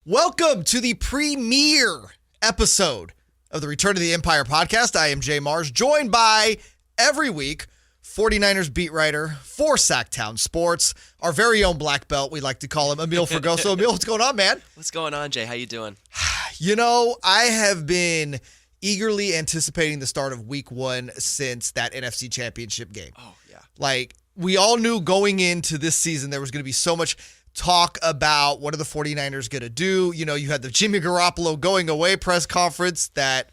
Welcome to the premiere episode of the Return to the Empire podcast. I am Jay Mars, joined by, every week, 49ers beat writer for Sactown Sports, our very own black belt, we like to call him, Emil Fergoso. Emil, what's going on, man? What's going on, Jay? How you doing? You know, I have been eagerly anticipating the start of week one since that NFC Championship game. Oh, yeah. Like, we all knew going into this season there was going to be so much talk about what are the 49ers going to do. You know, you had the Jimmy Garoppolo going away press conference that,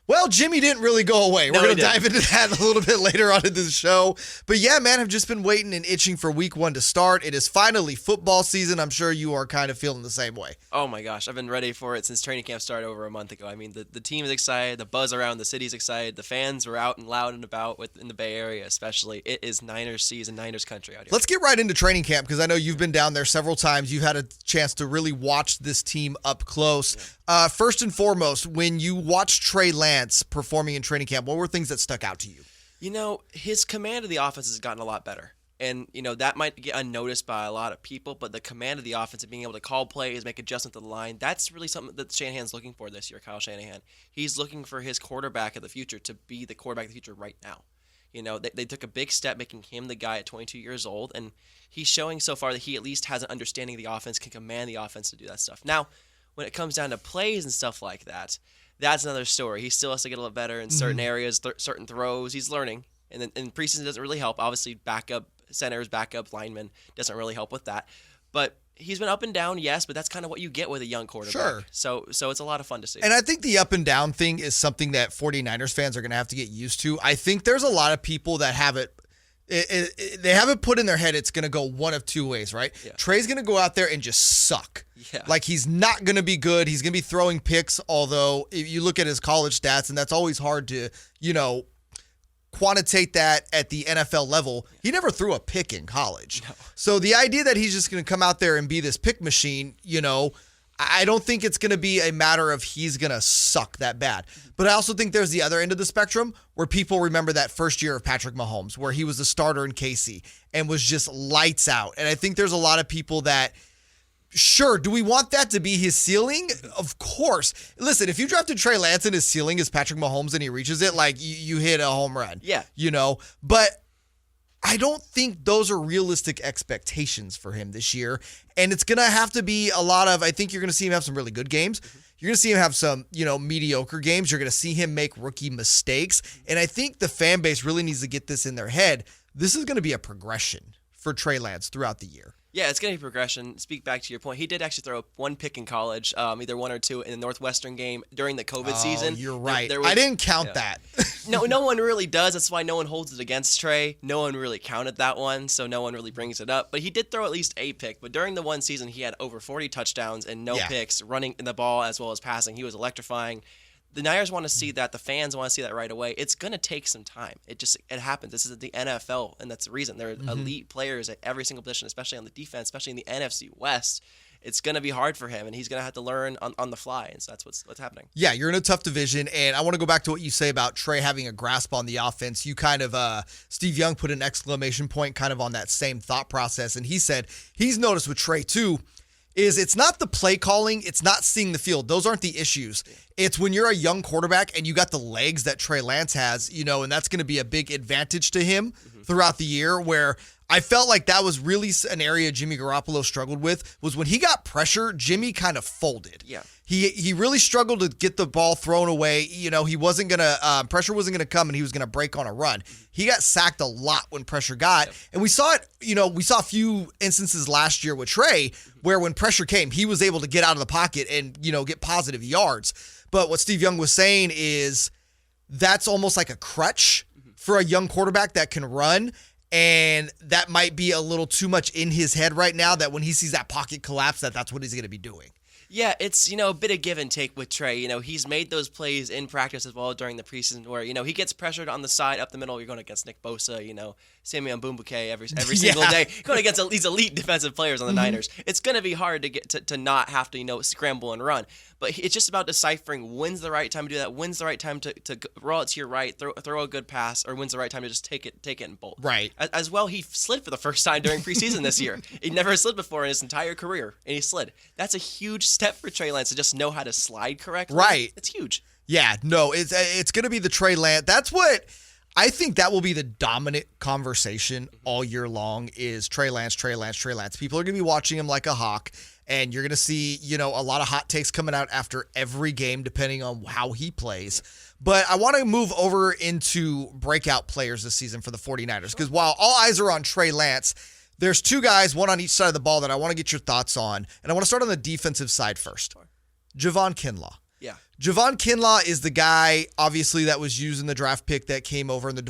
well, Jimmy didn't really go away. We're going to dive into that a little bit later on in the show. But yeah, man, I've just been waiting and itching for week one to start. It is finally football season. I'm sure you are kind of feeling the same way. Oh my gosh, I've been ready for it since training camp started over a month ago. I mean, the team is excited, the buzz around the city's excited, the fans were out and loud and about in the Bay Area especially. It is Niners season, Niners country out here. Let's get right into training camp because I know you've been down there several times. You've had a chance to really watch this team up close. Yeah. First and foremost, when you watched Trey Lance performing in training camp, what were things that stuck out to you? You know, his command of the offense has gotten a lot better. And, that might get unnoticed by a lot of people, but the command of the offense and being able to call plays, make adjustments to the line, that's really something that Shanahan's looking for this year, Kyle Shanahan. He's looking for his quarterback of the future to be the quarterback of the future right now. They took a big step making him the guy at 22 years old, and he's showing so far that he at least has an understanding of the offense, can command the offense to do that stuff. Now, when it comes down to plays and stuff like that, that's another story. He still has to get a little better in certain areas, certain throws. He's learning. And then in preseason doesn't really help. Obviously, backup centers, backup linemen doesn't really help with that. But he's been up and down, yes, but that's kind of what you get with a young quarterback. Sure. So it's a lot of fun to see. And I think the up and down thing is something that 49ers fans are going to have to get used to. I think there's a lot of people that have it. They have it put in their head it's going to go one of two ways, right? Yeah. Trey's going to go out there and just suck. Yeah. Like, he's not going to be good. He's going to be throwing picks, although if you look at his college stats, and that's always hard to, quantitate that at the NFL level, he never threw a pick in college. No. So the idea that he's just going to come out there and be this pick machine, I don't think it's going to be a matter of he's going to suck that bad. But I also think there's the other end of the spectrum where people remember that first year of Patrick Mahomes, where he was a starter in KC and was just lights out. And I think there's a lot of people that, sure, do we want that to be his ceiling? Of course. Listen, if you drafted Trey Lance and his ceiling is Patrick Mahomes and he reaches it, like, you hit a home run. Yeah. But I don't think those are realistic expectations for him this year. And it's going to have to be a lot of, I think you're going to see him have some really good games. You're going to see him have some, mediocre games. You're going to see him make rookie mistakes. And I think the fan base really needs to get this in their head. This is going to be a progression for Trey Lance throughout the year. Yeah, it's going to be progression. Speak back to your point. He did actually throw one pick in college, either one or two in the Northwestern game during the COVID season. You're right. I didn't count that. No one really does. That's why no one holds it against Trey. No one really counted that one, so no one really brings it up. But he did throw at least a pick. But during the one season, he had over 40 touchdowns and no picks, running in the ball as well as passing. He was electrifying. The Niners want to see that. The fans want to see that right away. It's going to take some time. It happens. This is the NFL, and that's the reason. They're elite players at every single position, especially on the defense, especially in the NFC West. It's going to be hard for him, and he's going to have to learn on the fly, and so that's what's happening. Yeah, you're in a tough division, and I want to go back to what you say about Trey having a grasp on the offense. You kind of, Steve Young put an exclamation point kind of on that same thought process, and he said he's noticed with Trey too, is it's not the play calling, it's not seeing the field. Those aren't the issues. It's when you're a young quarterback and you got the legs that Trey Lance has, and that's going to be a big advantage to him throughout the year, where I felt like that was really an area Jimmy Garoppolo struggled with, was when he got pressure, Jimmy kind of folded. Yeah. He really struggled to get the ball thrown away. He wasn't going to, pressure wasn't going to come and he was going to break on a run. He got sacked a lot when pressure got. Yep. And we saw it, we saw a few instances last year with Trey where when pressure came, he was able to get out of the pocket and, get positive yards. But what Steve Young was saying is that's almost like a crutch for a young quarterback that can run. And that might be a little too much in his head right now, that when he sees that pocket collapse, that's what he's going to be doing. Yeah, it's, a bit of give and take with Trey. He's made those plays in practice as well during the preseason where, he gets pressured on the side, up the middle. You're going against Nick Bosa, Sammy Mbumbuke every single day. You're going against these elite defensive players on the Niners. It's going to be hard to get to not have to, scramble and run. But it's just about deciphering when's the right time to do that, when's the right time to roll it to your right, throw a good pass, or when's the right time to just take it and bolt. Right. As well, he slid for the first time during preseason this year. He never slid before in his entire career, and he slid. That's a huge step for Trey Lance to just know how to slide correctly. Right. It's huge. Yeah, no, it's going to be the Trey Lance. That's what I think that will be the dominant conversation all year long is Trey Lance, Trey Lance, Trey Lance. People are going to be watching him like a hawk, and you're going to see, a lot of hot takes coming out after every game depending on how he plays. But I want to move over into breakout players this season for the 49ers because while all eyes are on Trey Lance, there's two guys, one on each side of the ball that I want to get your thoughts on. And I want to start on the defensive side first. Javon Kinlaw. Yeah. Javon Kinlaw is the guy, obviously, that was used in the draft pick that came over in the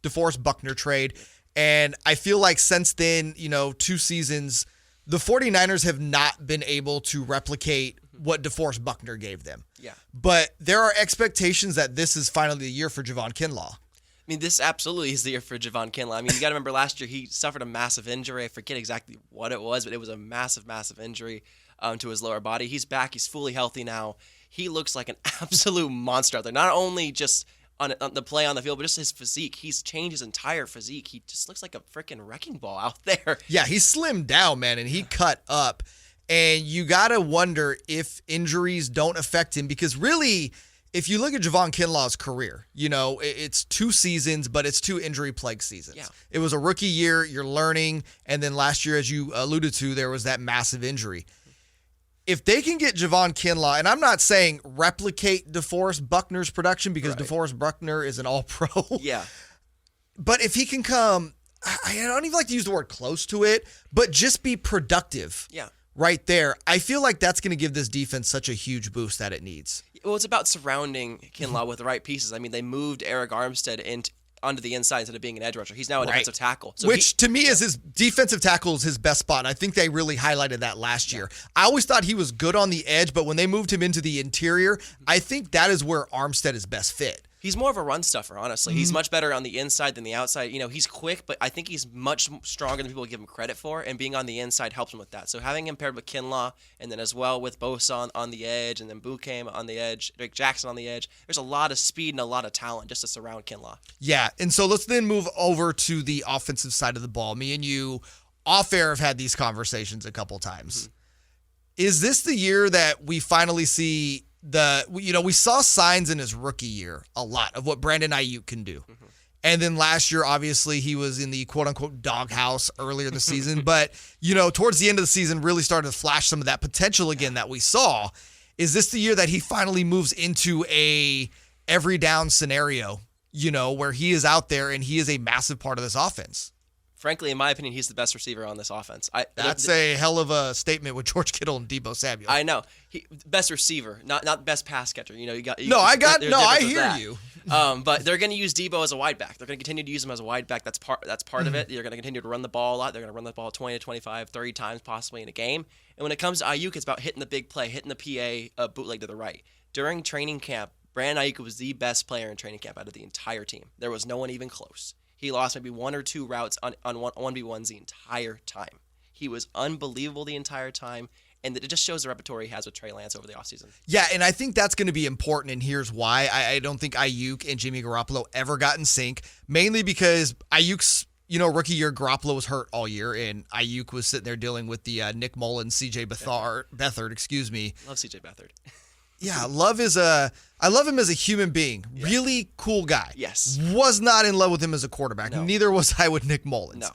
DeForest Buckner trade. And I feel like since then, 2 seasons, the 49ers have not been able to replicate what DeForest Buckner gave them. Yeah. But there are expectations that this is finally the year for Javon Kinlaw. I mean, this absolutely is the year for Javon Kinlaw. I mean, you got to remember last year he suffered a massive injury. I forget exactly what it was, but it was a massive, massive injury to his lower body. He's back. He's fully healthy now. He looks like an absolute monster out there. Not only just on the play on the field, but just his physique. He's changed his entire physique. He just looks like a freaking wrecking ball out there. Yeah, he slimmed down, man, and he cut up. And you got to wonder if injuries don't affect him because really, if you look at Javon Kinlaw's career, it's 2 seasons, but it's 2 injury-plagued seasons. Yeah. It was a rookie year, you're learning, and then last year, as you alluded to, there was that massive injury. If they can get Javon Kinlaw, and I'm not saying replicate DeForest Buckner's production because right. DeForest Buckner is an all-pro. Yeah. But if he can come, I don't even like to use the word close to it, but just be productive. Yeah. Right there, I feel like that's going to give this defense such a huge boost that it needs. Well, it's about surrounding Kinlaw with the right pieces. I mean, they moved Eric Armstead onto the inside instead of being an edge rusher. He's now a defensive tackle. So which, to me, is his defensive tackle is his best spot. And I think they really highlighted that last year. I always thought he was good on the edge, but when they moved him into the interior, I think that is where Armstead is best fit. He's more of a run stuffer, honestly. He's much better on the inside than the outside. He's quick, but I think he's much stronger than people give him credit for, and being on the inside helps him with that. So having him paired with Kinlaw, and then as well with Bosa on the edge, and then Bucame on the edge, Drake Jackson on the edge, there's a lot of speed and a lot of talent just to surround Kinlaw. Yeah, and so let's then move over to the offensive side of the ball. Me and you, off air, have had these conversations a couple times. Mm-hmm. Is this the year that we finally see we saw signs in his rookie year a lot of what Brandon Ayuk can do. Mm-hmm. And then last year, obviously, he was in the quote-unquote doghouse earlier in the season. But, towards the end of the season, really started to flash some of that potential again that we saw. Is this the year that he finally moves into a every down scenario, where he is out there and he is a massive part of this offense? Frankly, in my opinion, he's the best receiver on this offense. That's a hell of a statement with George Kittle and Deebo Samuel. I know. Best receiver, not best pass catcher. I hear you. But they're going to use Deebo as a wide back. They're going to continue to use him as a wide back. That's part of it. They're going to continue to run the ball a lot. They're going to run the ball 20 to 25, 30 times possibly in a game. And when it comes to Ayuk, it's about hitting the big play, hitting the PA bootleg to the right. During training camp, Brandon Ayuk was the best player in training camp out of the entire team. There was no one even close. He lost maybe 1 or 2 routes on 1v1s the entire time. He was unbelievable the entire time, and it just shows the repertoire he has with Trey Lance over the offseason. Yeah, and I think that's going to be important, and here's why. I don't think Ayuk and Jimmy Garoppolo ever got in sync, mainly because Ayuk's rookie year, Garoppolo was hurt all year, and Ayuk was sitting there dealing with the Nick Mullins, CJ Beathard, excuse me. Love CJ Beathard. Yeah, I love him as a human being. Yeah. Really cool guy. Yes. Was not in love with him as a quarterback. No. Neither was I with Nick Mullins. No.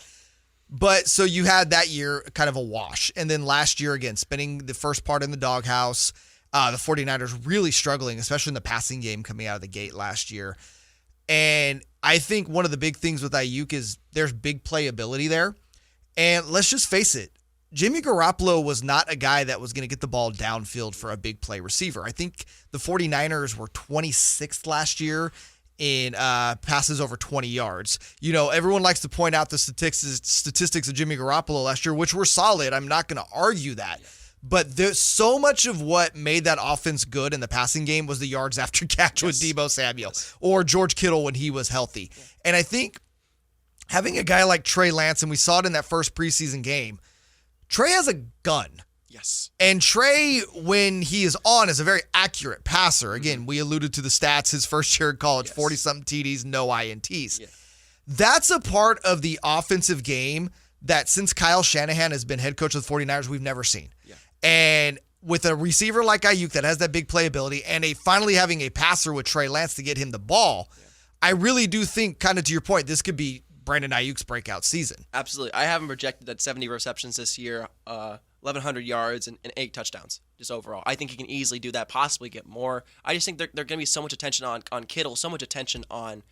But so you had that year kind of a wash. And then last year, again, spending the first part in the doghouse, the 49ers really struggling, especially in the passing game coming out of the gate last year. And I think one of the big things with Ayuk is there's big playability there. And let's just face it, Jimmy Garoppolo was not a guy that was going to get the ball downfield for a big play receiver. I think the 49ers were 26th last year in passes over 20 yards. Everyone likes to point out the statistics of Jimmy Garoppolo last year, which were solid. I'm not going to argue that. But there's so much of what made that offense good in the passing game was the yards after catch with Deebo Samuel or George Kittle when he was healthy. Yeah. And I think having a guy like Trey Lance, and we saw it in that first preseason game, Trey has a gun. Yes. And Trey, when he is on, is a very accurate passer. Again, we alluded to the stats. His first year in college, 40-something TDs, no INTs. Yeah. That's a part of the offensive game that since Kyle Shanahan has been head coach of the 49ers, we've never seen. Yeah. And with a receiver like Ayuk that has that big playability and finally having a passer with Trey Lance to get him the ball, I really do think, kind of to your point, this could be Brandon Ayuk's breakout season. Absolutely. I have him projected at 70 receptions this year, 1,100 yards, and 8 touchdowns just overall. I think he can easily do that, possibly get more. I just think they're going to be so much attention on Kittle, so much attention on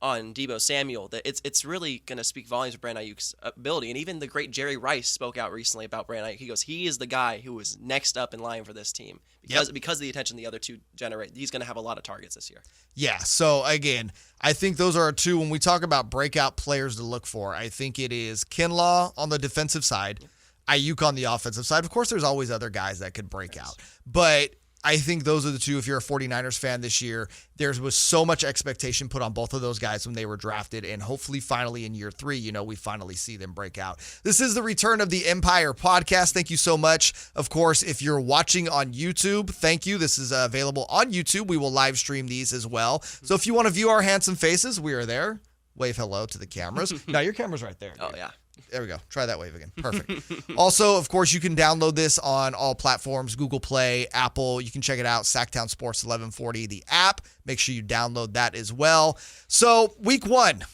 Deebo Samuel that it's really going to speak volumes of Brandon Ayuk's ability. And even the great Jerry Rice spoke out recently about Brandon Ayuk. He goes, he is the guy who is next up in line for this team because of the attention the other two generate. He's going to have a lot of targets this year. Yeah. So again, I think those are our two. When we talk about breakout players to look for, I think it is Kinlaw on the defensive side, Ayuk on the offensive side. Of course, there's always other guys that could break out, but I think those are the two. If you're a 49ers fan this year, there was so much expectation put on both of those guys when they were drafted, and hopefully finally in year 3, we finally see them break out. This is the return of the Empire podcast. Thank you so much. Of course, if you're watching on YouTube, thank you. This is available on YouTube. We will live stream these as well. So if you want to view our handsome faces, we are there. Wave hello to the cameras. No, your camera's right there. Oh, yeah. There we go. Try that wave again. Perfect. Also, of course, you can download this on all platforms, Google Play, Apple. You can check it out, Sactown Sports 1140, the app. Make sure you download that as well. So, week 1,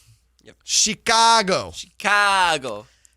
Chicago.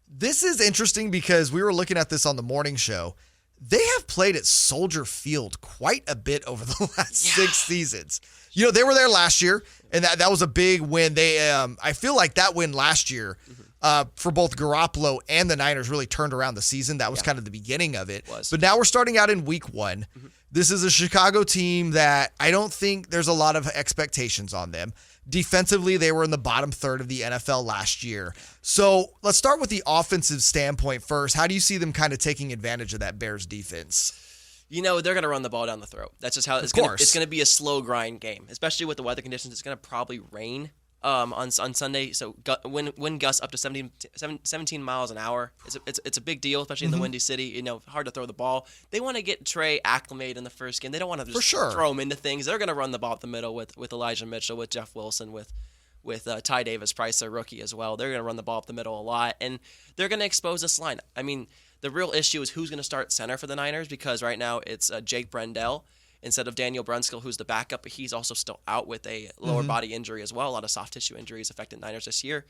This is interesting because we were looking at this on the morning show. They have played at Soldier Field quite a bit over the last 6 seasons. They were there last year, and that was a big win. They, I feel like that win last year for both Garoppolo and the Niners really turned around the season. That was kind of the beginning of it. But now we're starting out in week 1. This is a Chicago team that I don't think there's a lot of expectations on them. Defensively, they were in the bottom third of the NFL last year. So let's start with the offensive standpoint first. How do you see them kind of taking advantage of that Bears defense? They're going to run the ball down the throat. That's just how it's going to be a slow grind game, especially with the weather conditions. It's going to probably rain on Sunday. So wind gusts up to 17 miles an hour. It's a big deal, especially in the windy city. Hard to throw the ball. They want to get Trey acclimated in the first game. They don't want to just throw him into things. They're going to run the ball up the middle with Elijah Mitchell, with Jeff Wilson, with Ty Davis Price, their rookie as well. They're going to run the ball up the middle a lot, and they're going to expose this line. I mean, the real issue is who's going to start center for the Niners, because right now it's Jake Brendel instead of Daniel Brunskill, who's the backup, but he's also still out with a lower body injury as well. A lot of soft tissue injuries affected Niners this year.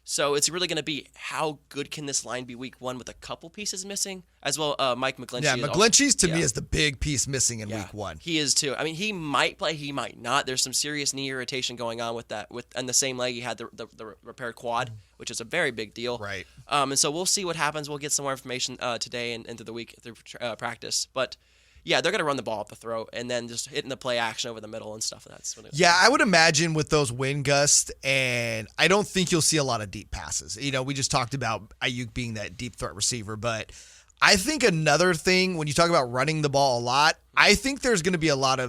So it's really going to be how good can this line be week 1 with a couple pieces missing, as well. Mike McGlinchey. Yeah, McGlinchey's to me is the big piece missing in week 1. He is too. I mean, he might play, he might not. There's some serious knee irritation going on with that. And the same leg, he had the repaired quad, which is a very big deal. Right. And so we'll see what happens. We'll get some more information today and into the week through practice. But yeah, they're going to run the ball up the throat and then just hitting the play action over the middle and stuff. I would imagine with those wind gusts, and I don't think you'll see a lot of deep passes. We just talked about Ayuk being that deep threat receiver, but I think another thing, when you talk about running the ball a lot, I think there's going to be not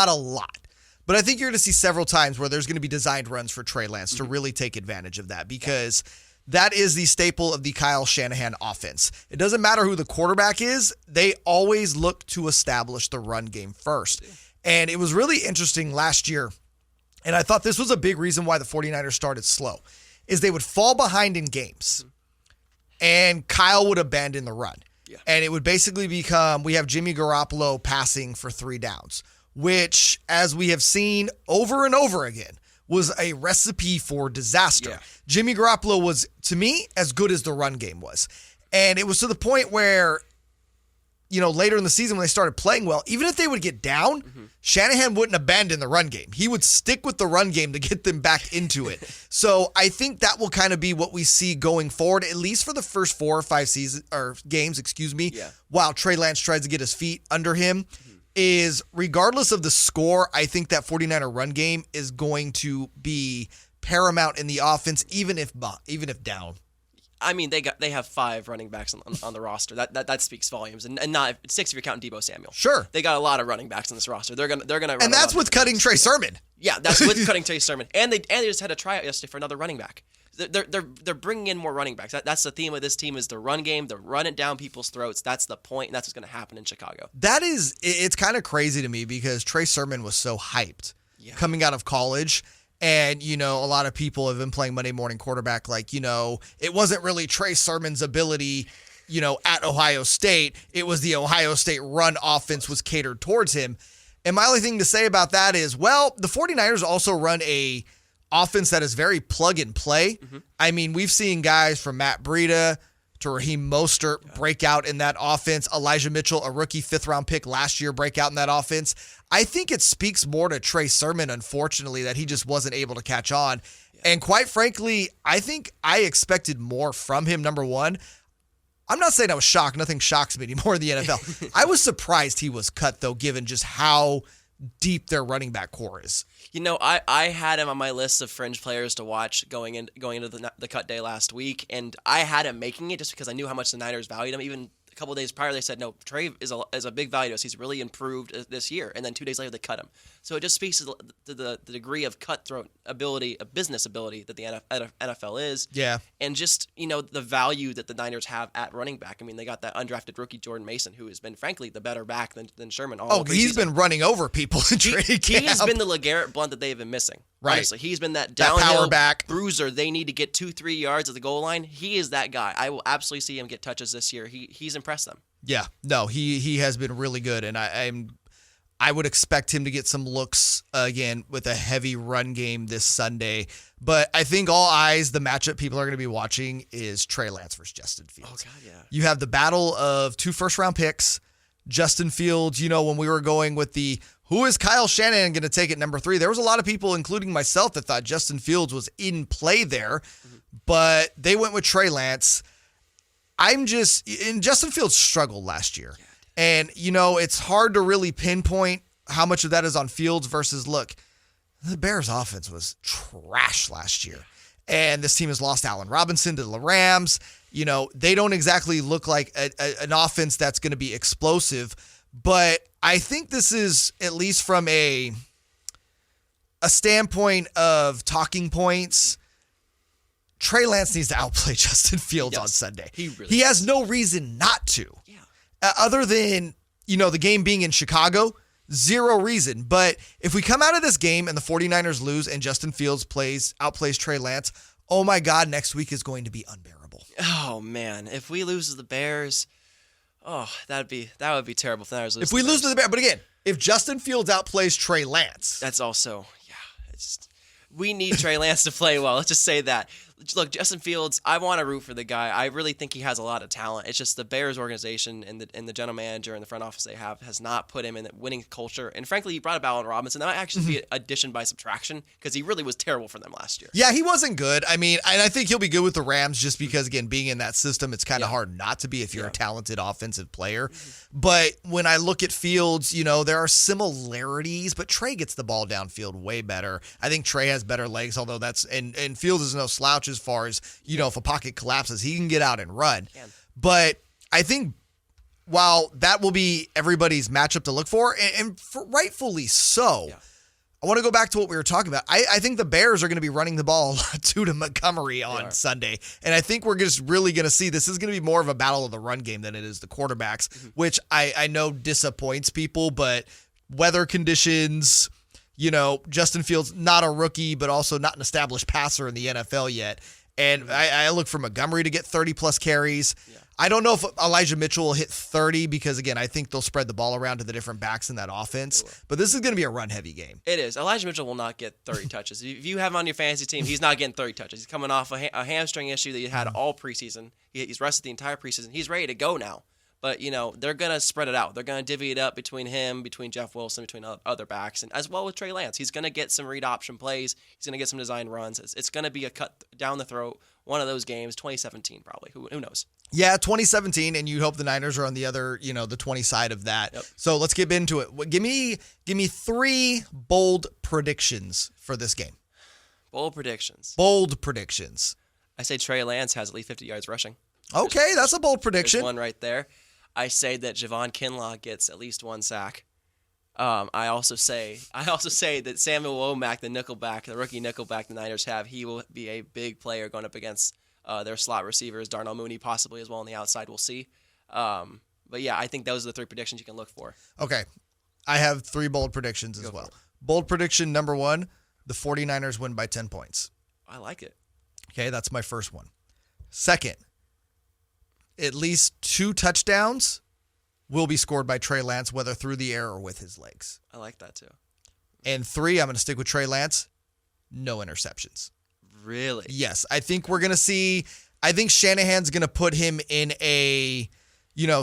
a lot, but I think you're going to see several times where there's going to be designed runs for Trey Lance to really take advantage of that, because that is the staple of the Kyle Shanahan offense. It doesn't matter who the quarterback is. They always look to establish the run game first. And it was really interesting last year, and I thought this was a big reason why the 49ers started slow, is they would fall behind in games, and Kyle would abandon the run. Yeah. And it would basically become, we have Jimmy Garoppolo passing for 3 downs, which, as we have seen over and over again, was a recipe for disaster. Yeah. Jimmy Garoppolo was, to me, as good as the run game was. And it was to the point where, later in the season when they started playing well, even if they would get down, Shanahan wouldn't abandon the run game. He would stick with the run game to get them back into it. So I think that will kind of be what we see going forward, at least for the first 4 or 5 games, while Trey Lance tries to get his feet under him. Is regardless of the score, I think that 49er run game is going to be paramount in the offense, even if down. I mean, they have 5 running backs on the roster. That speaks volumes, and not 6 if you're counting Deebo Samuel. Sure, they got a lot of running backs on this roster. They're gonna run and that's with cutting Trey Sermon. Yeah, that's with cutting Trey Sermon, and they just had a tryout yesterday for another running back. They're bringing in more running backs. That's the theme of this team is the run game. They're running down people's throats. That's the point, and that's what's going to happen in Chicago. It's kind of crazy to me because Trey Sermon was so hyped coming out of college. And, a lot of people have been playing Monday morning quarterback like, it wasn't really Trey Sermon's ability, at Ohio State. It was the Ohio State run offense was catered towards him. And my only thing to say about that is, well, the 49ers also run a offense that is very plug and play. Mm-hmm. I mean, we've seen guys from Matt Breida to Raheem Mostert break out in that offense. Elijah Mitchell, a rookie 5th-round pick last year, break out in that offense. I think it speaks more to Trey Sermon, unfortunately, that he just wasn't able to catch on. Yeah. And quite frankly, I think I expected more from him, number one. I'm not saying I was shocked. Nothing shocks me anymore in the NFL. I was surprised he was cut, though, given just how deep their running back core is. I had him on my list of fringe players to watch going into the cut day last week, and I had him making it just because I knew how much the Niners valued him. Even a couple of days prior, they said, no, Trey is a big value to us. He's really improved this year. And then 2 days later, they cut him. So it just speaks to the degree of cutthroat ability, a business ability that the NFL is. Yeah. And just, the value that the Niners have at running back. I mean, they got that undrafted rookie Jordan Mason, who has been, frankly, the better back than Sherman all preseason. He's been running over people in training camp. He has been the LeGarrette Blount that they've been missing. Right. Honestly, he's been that downhill power back bruiser. They need to get 2-3 yards at the goal line. He is that guy. I will absolutely see him get touches this year. He's impressed them. Yeah, no, he has been really good, and I would expect him to get some looks again with a heavy run game this Sunday. But I think all eyes, the matchup people are going to be watching is Trey Lance versus Justin Fields. Oh God, yeah. You have the battle of 2 first-round picks. Justin Fields, when we were going with the who is Kyle Shanahan going to take at number 3, there was a lot of people, including myself, that thought Justin Fields was in play there, but they went with Trey Lance. Justin Fields struggled last year. And, it's hard to really pinpoint how much of that is on Fields versus, look, the Bears offense was trash last year. And this team has lost Allen Robinson to the Rams. They don't exactly look like an offense that's going to be explosive. But I think this is, at least from a standpoint of talking points, Trey Lance needs to outplay Justin Fields on Sunday. He has no reason not to. Yeah. Other than, the game being in Chicago, zero reason. But if we come out of this game and the 49ers lose and Justin Fields outplays Trey Lance, oh my God, next week is going to be unbearable. Oh man, if we lose to the Bears, that would be terrible if the Niners lose. If we lose to the Bears, but again, if Justin Fields outplays Trey Lance, that's also we need Trey Lance to play well. Let's just say that. Look, Justin Fields, I want to root for the guy. I really think he has a lot of talent. It's just the Bears organization and the general manager and the front office they have has not put him in the winning culture. And frankly, he brought up Allen Robinson. That might actually be addition by subtraction because he really was terrible for them last year. Yeah, he wasn't good. I mean, and I think he'll be good with the Rams just because, again, being in that system, it's kind of hard not to be if you're a talented offensive player. But when I look at Fields, there are similarities, but Trey gets the ball downfield way better. I think Trey has better legs, although and Fields is no slouch as far as, if a pocket collapses, he can get out and run. But I think while that will be everybody's matchup to look for, and rightfully so, I want to go back to what we were talking about. I think the Bears are going to be running the ball a lot too to Montgomery on Sunday. And I think we're just really going to see this is going to be more of a battle of the run game than it is the quarterbacks, which I know disappoints people, but weather conditions, Justin Fields, not a rookie, but also not an established passer in the NFL yet. And I look for Montgomery to get 30-plus carries. Yeah. I don't know if Elijah Mitchell will hit 30 because, again, I think they'll spread the ball around to the different backs in that offense. But this is going to be a run-heavy game. It is. Elijah Mitchell will not get 30 touches. If you have him on your fantasy team, he's not getting 30 touches. He's coming off a hamstring issue that he had all preseason. He's rested the entire preseason. He's ready to go now. But, they're going to spread it out. They're going to divvy it up between him, between Jeff Wilson, between other backs, and as well with Trey Lance. He's going to get some read option plays. He's going to get some design runs. It's going to be a cut down the throat, one of those games, 2017 probably. Who knows? Yeah, 2017, and you hope the Niners are on the other, the 20 side of that. Yep. So let's get into it. Give me 3 bold predictions for this game. Bold predictions. I say Trey Lance has at least 50 yards rushing. Okay, that's a bold prediction. There's one right there. I say that Javon Kinlaw gets at least 1 sack. I also say that Samuel Womack, the rookie nickelback the Niners have, he will be a big player going up against their slot receivers, Darnell Mooney possibly as well on the outside. We'll see. But yeah, I think those are the 3 predictions you can look for. Okay, I have 3 bold predictions as well. Bold prediction number 1, the 49ers win by 10 points. I like it. Okay, that's my first one. Second, at least 2 touchdowns will be scored by Trey Lance, whether through the air or with his legs. I like that too. And 3, I'm going to stick with Trey Lance, no interceptions. Really? Yes, I think we're going to see, I think Shanahan's going to put him in a,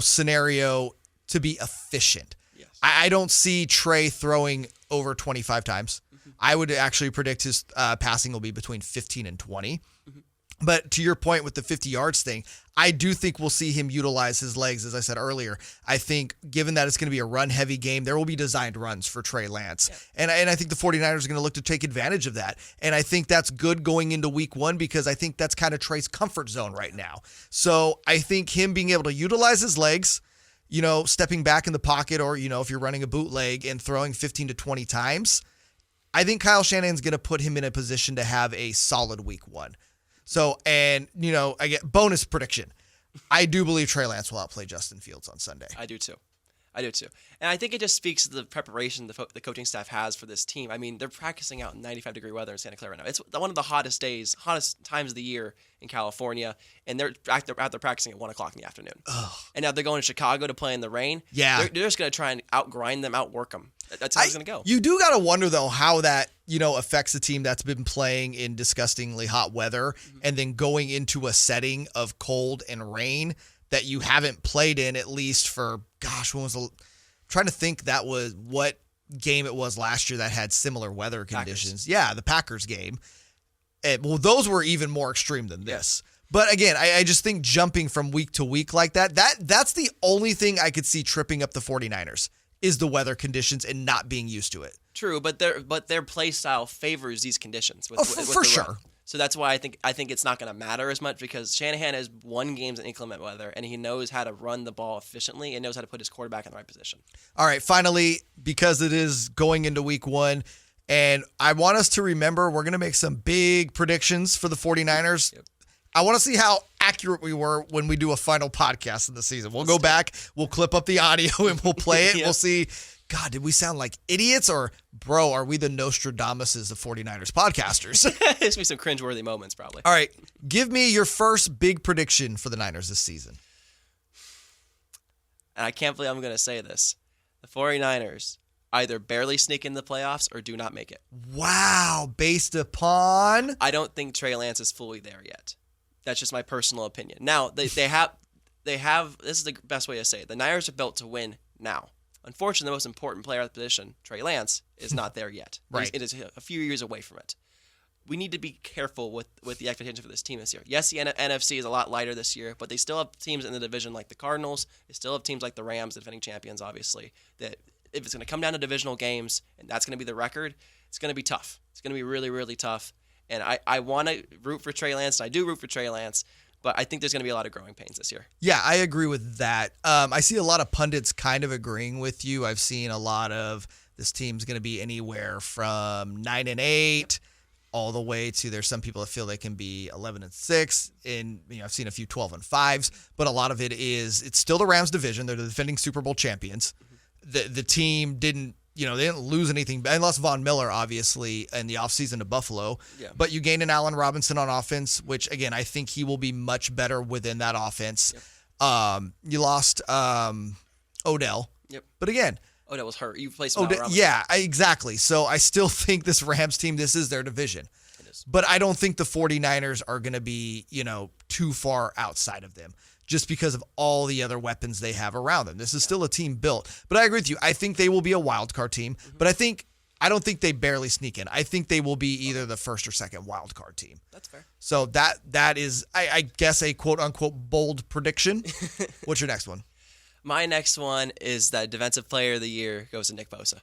scenario to be efficient. Yes. I don't see Trey throwing over 25 times. Mm-hmm. I would actually predict his passing will be between 15 and 20. Mm-hmm. But to your point with the 50 yards thing, I do think we'll see him utilize his legs, as I said earlier. I think given that it's going to be a run-heavy game, there will be designed runs for Trey Lance. Yeah. And I think the 49ers are going to look to take advantage of that. And I think that's good going into week 1 because I think that's kind of Trey's comfort zone right now. So I think him being able to utilize his legs, stepping back in the pocket or, if you're running a bootleg and throwing 15 to 20 times, I think Kyle Shanahan's going to put him in a position to have a solid week 1. So, and, I get bonus prediction. I do believe Trey Lance will outplay Justin Fields on Sunday. I do too. And I think it just speaks to the preparation the coaching staff has for this team. I mean, they're practicing out in 95-degree weather in Santa Clara right now. It's one of the hottest times of the year in California, and they're out there practicing at 1 o'clock in the afternoon. Ugh. And now they're going to Chicago to play in the rain. Yeah. They're just going to try and outgrind them, outwork them. That's how it's going to go. You do got to wonder, though, how that, affects a team that's been playing in disgustingly hot weather and then going into a setting of cold and rain that you haven't played in at least for, when was I'm trying to think that was what game it was last year that had similar weather conditions. Packers. Yeah, the Packers game. Well, those were even more extreme than this. But again, I just think jumping from week to week like that's the only thing I could see tripping up the 49ers is the weather conditions and not being used to it. True, but their play style favors these conditions. For sure. So that's why I think it's not going to matter as much because Shanahan has won games in inclement weather, and he knows how to run the ball efficiently and knows how to put his quarterback in the right position. All right, finally, because it is going into week 1, and I want us to remember we're going to make some big predictions for the 49ers. Yep. I want to see how accurate we were when we do a final podcast in the season. We'll go back, we'll clip up the audio, and we'll play it. Yep. We'll see, God, did we sound like idiots? Or, bro, are we the Nostradamuses of 49ers podcasters? There's going to be some cringeworthy moments, probably. All right, give me your first big prediction for the Niners this season. And I can't believe I'm going to say this. The 49ers either barely sneak in the playoffs or do not make it. Wow, based upon? I don't think Trey Lance is fully there yet. That's just my personal opinion. Now, they have, this is the best way to say it. The Niners are built to win now. Unfortunately, the most important player at the position, Trey Lance, is not there yet. Right. It is a few years away from it. We need to be careful with the expectations for this team this year. Yes, the NFC is a lot lighter this year, but they still have teams in the division like the Cardinals. They still have teams like the Rams, the defending champions, obviously, that if it's going to come down to divisional games and that's going to be the record, it's going to be tough. It's going to be really, really tough. And I want to root for Trey Lance, and I do root for Trey Lance, but I think there's going to be a lot of growing pains this year. Yeah, I agree with that. I see a lot of pundits kind of agreeing with you. I've seen a lot of this team's going to be anywhere from 9-8 all the way to there's some people that feel they can be 11-6, and I've seen a few 12-5s, but a lot of it is it's still the Rams division. They're the defending Super Bowl champions. The team didn't. They didn't lose anything. They lost Von Miller, obviously, in the offseason to Buffalo. Yeah. But you gained an Allen Robinson on offense, which, again, I think he will be much better within that offense. Yep. You lost Odell. Yep. But, again. Odell was hurt. You replaced Allen Robinson. Yeah, exactly. So I still think this Rams team, this is their division. It is. But I don't think the 49ers are going to be, too far outside of them, just because of all the other weapons they have around them. This is still a team built. But I agree with you. I think they will be a wild card team. Mm-hmm. But I don't think they barely sneak in. I think they will be either the first or second wild card team. That's fair. So that is, I guess, a quote-unquote bold prediction. What's your next one? My next one is that Defensive Player of the Year goes to Nick Bosa.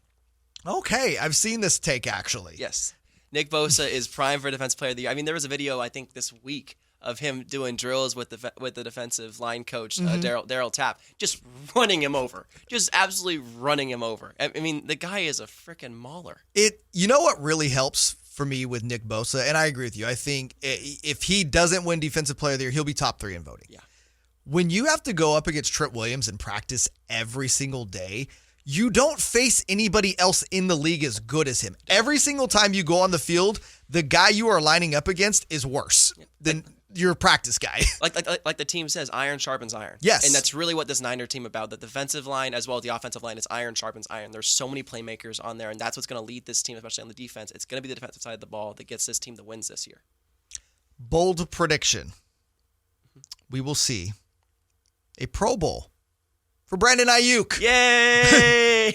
Okay. I've seen this take, actually. Yes. Nick Bosa is prime for Defensive Player of the Year. I mean, there was a video, I think, this week of him doing drills with the defensive line coach, Daryl Tapp, just running him over. Just absolutely running him over. I mean, the guy is a freaking mauler. You know what really helps for me with Nick Bosa, and I agree with you. I think if he doesn't win Defensive Player of the Year, he'll be top 3 in voting. Yeah. When you have to go up against Trent Williams in practice every single day, you don't face anybody else in the league as good as him. Every single time you go on the field, the guy you are lining up against is worse than your practice guy. Like the team says, iron sharpens iron. Yes. And that's really what this Niner team about. The defensive line as well as the offensive line is iron sharpens iron. There's so many playmakers on there, and that's what's going to lead this team, especially on the defense. It's going to be the defensive side of the ball that gets this team the wins this year. Bold prediction. We will see a Pro Bowl for Brandon Ayuk. Yay!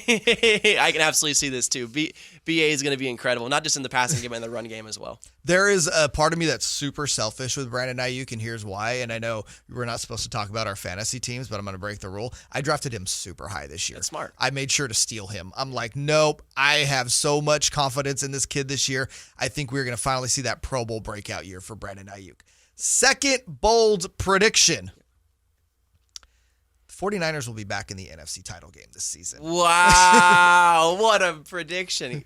I can absolutely see this too. BA is going to be incredible, not just in the passing game, but in the run game as well. There is a part of me that's super selfish with Brandon Ayuk, and here's why. And I know we're not supposed to talk about our fantasy teams, but I'm going to break the rule. I drafted him super high this year. That's smart. I made sure to steal him. I'm like, nope, I have so much confidence in this kid this year. I think we're going to finally see that Pro Bowl breakout year for Brandon Ayuk. Second bold prediction. 49ers will be back in the NFC title game this season. Wow, what a prediction.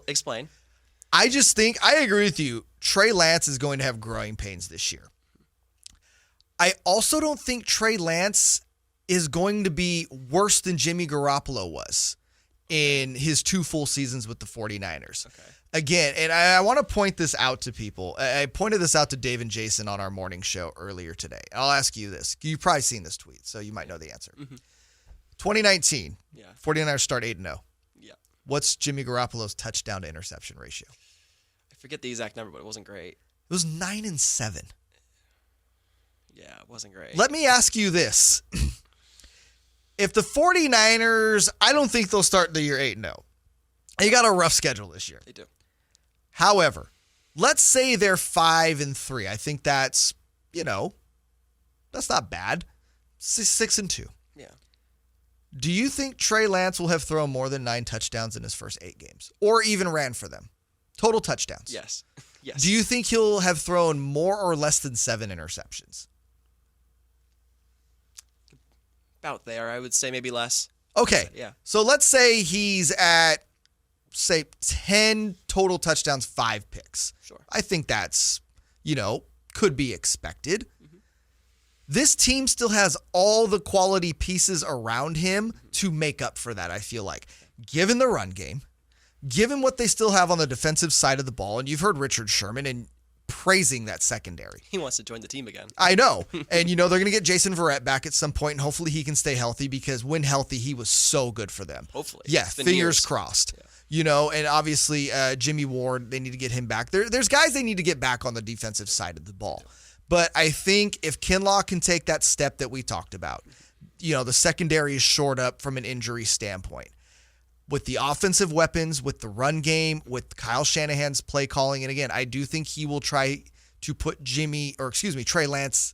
Explain. I just think, I agree with you, Trey Lance is going to have growing pains this year. I also don't think Trey Lance is going to be worse than Jimmy Garoppolo was in his 2 full seasons with the 49ers. Okay. Again, and I want to point this out to people. I pointed this out to Dave and Jason on our morning show earlier today. I'll ask you this. You've probably seen this tweet, so you might know the answer. 2019, 49ers start 8-0. Yeah. What's Jimmy Garoppolo's touchdown to interception ratio? I forget the exact number, but it wasn't great. It was 9-7. Yeah, it wasn't great. Let me ask you this. If the 49ers, I don't think they'll start the year 8-0. They got a rough schedule this year. They do. However, let's say they're 5-3. I think that's, that's not bad. 6-2. Yeah. Do you think Trey Lance will have thrown more than 9 touchdowns in his first 8 games, or even ran for them? Total touchdowns. Yes. Yes. Do you think he'll have thrown more or less than 7 interceptions? About there, I would say maybe less. Okay. Yeah. So let's say he's at, say, 10 total touchdowns, 5 picks. Sure. I think that's, could be expected. This team still has all the quality pieces around him to make up for that, I feel like. Given the run game, given what they still have on the defensive side of the ball, and you've heard Richard Sherman and praising that secondary. He wants to join the team again. I know. And, they're going to get Jason Verrett back at some point, and hopefully he can stay healthy because when healthy, he was so good for them. Hopefully. Yeah, It's been fingers years. crossed. Yeah. And obviously Jimmy Ward, they need to get him back. There's guys they need to get back on the defensive side of the ball. But I think if Kinlaw can take that step that we talked about, the secondary is shored up from an injury standpoint. With the offensive weapons, with the run game, with Kyle Shanahan's play calling, and again, I do think he will try to put Trey Lance,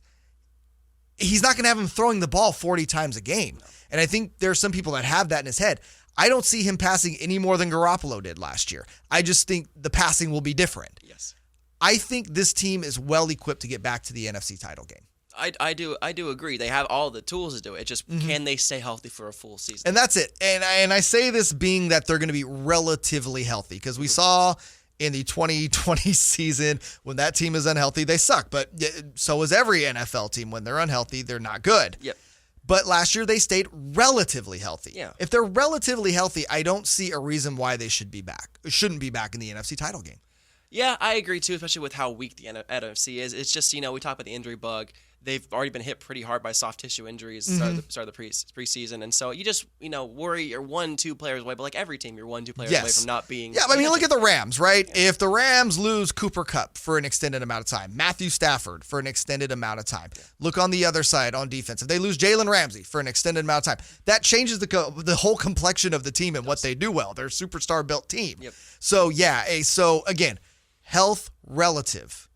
he's not going to have him throwing the ball 40 times a game. No. And I think there are some people that have that in his head. I don't see him passing any more than Garoppolo did last year. I just think the passing will be different. Yes. I think this team is well equipped to get back to the NFC title game. I do agree. They have all the tools to do it. It's just can they stay healthy for a full season? And that's it. And I say this being that they're going to be relatively healthy because we saw in the 2020 season when that team is unhealthy, they suck. But so is every NFL team. When they're unhealthy, they're not good. Yep. But last year they stayed relatively healthy. Yeah. If they're relatively healthy, I don't see a reason why they shouldn't be back in the NFC title game. Yeah, I agree too, especially with how weak the NFC is. It's just, we talk about the injury bug. They've already been hit pretty hard by soft tissue injuries at the start of the preseason. And so you just, worry you're 1-2 players away. But like every team, you're 1-2 players away from not being. Yeah, I mean, look at the Rams, right? Yeah. If the Rams lose Cooper Kupp for an extended amount of time, Matthew Stafford for an extended amount of time, look on the other side on defense. If they lose Jalen Ramsey for an extended amount of time, that changes the whole complexion of the team and what they do well. They're a superstar-built team. Yep. So, so again, health relative.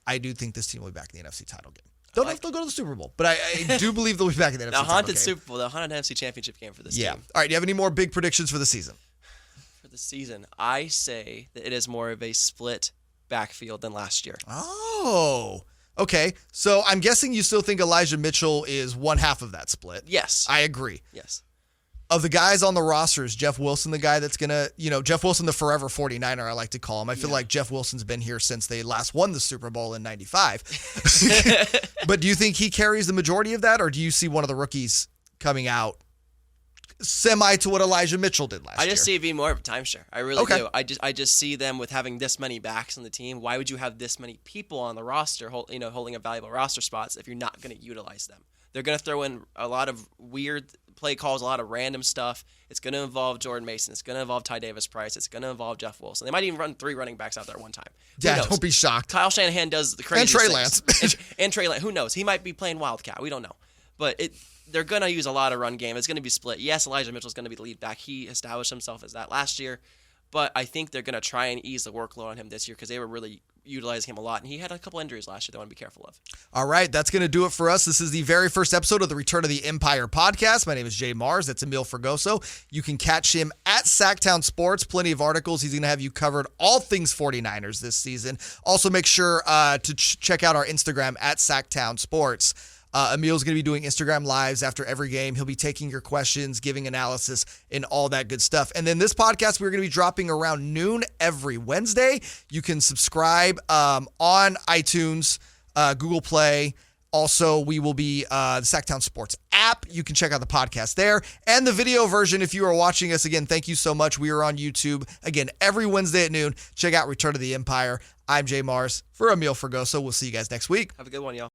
I do think this team will be back in the NFC title game. Don't know if they'll go to the Super Bowl, but I do believe they'll be back in the NFC title game. The haunted Super Bowl, the haunted NFC championship game for this team. All right, do you have any more big predictions for the season? For the season, I say that it is more of a split backfield than last year. Oh, Okay, so I'm guessing you still think Elijah Mitchell is one half of that split. Yes. I agree. Yes. Of the guys on the roster, is Jeff Wilson the guy that's going to, Jeff Wilson, the forever 49er, I like to call him. I feel like Jeff Wilson's been here since they last won the Super Bowl in 95. But do you think he carries the majority of that, or do you see one of the rookies coming out semi to what Elijah Mitchell did last year? I just see it being more of a timeshare. I really do. I just see them with having this many backs on the team. Why would you have this many people on the roster, holding a valuable roster spots if you're not going to utilize them? They're going to throw in a lot of weird play calls, a lot of random stuff. It's going to involve Jordan Mason. It's going to involve Ty Davis-Price. It's going to involve Jeff Wilson. They might even run 3 running backs out there at one time. Yeah, don't be shocked. Kyle Shanahan does the crazy and Trey Lance. and Trey Lance. Who knows? He might be playing Wildcat. We don't know. But they're going to use a lot of run game. It's going to be split. Yes, Elijah Mitchell's going to be the lead back. He established himself as that last year. But I think they're going to try and ease the workload on him this year because they were really utilizing him a lot. And he had a couple injuries last year they want to be careful of. All right, that's going to do it for us. This is the very first episode of the Return of the Empire podcast. My name is Jay Mars. That's Emil Fergoso. You can catch him at Sactown Sports. Plenty of articles. He's going to have you covered all things 49ers this season. Also, make sure to check out our Instagram at Sactown Sports. Emil's going to be doing Instagram lives after every game. He'll be taking your questions, giving analysis, and all that good stuff. And then this podcast, we're going to be dropping around noon every Wednesday. You can subscribe on iTunes, Google Play. Also, we will be the Sactown Sports app. You can check out the podcast there. And the video version, if you are watching us, again, thank you so much. We are on YouTube, again, every Wednesday at noon. Check out Return of the Empire. I'm Jay Mars for Emil Fergoso. We'll see you guys next week. Have a good one, y'all.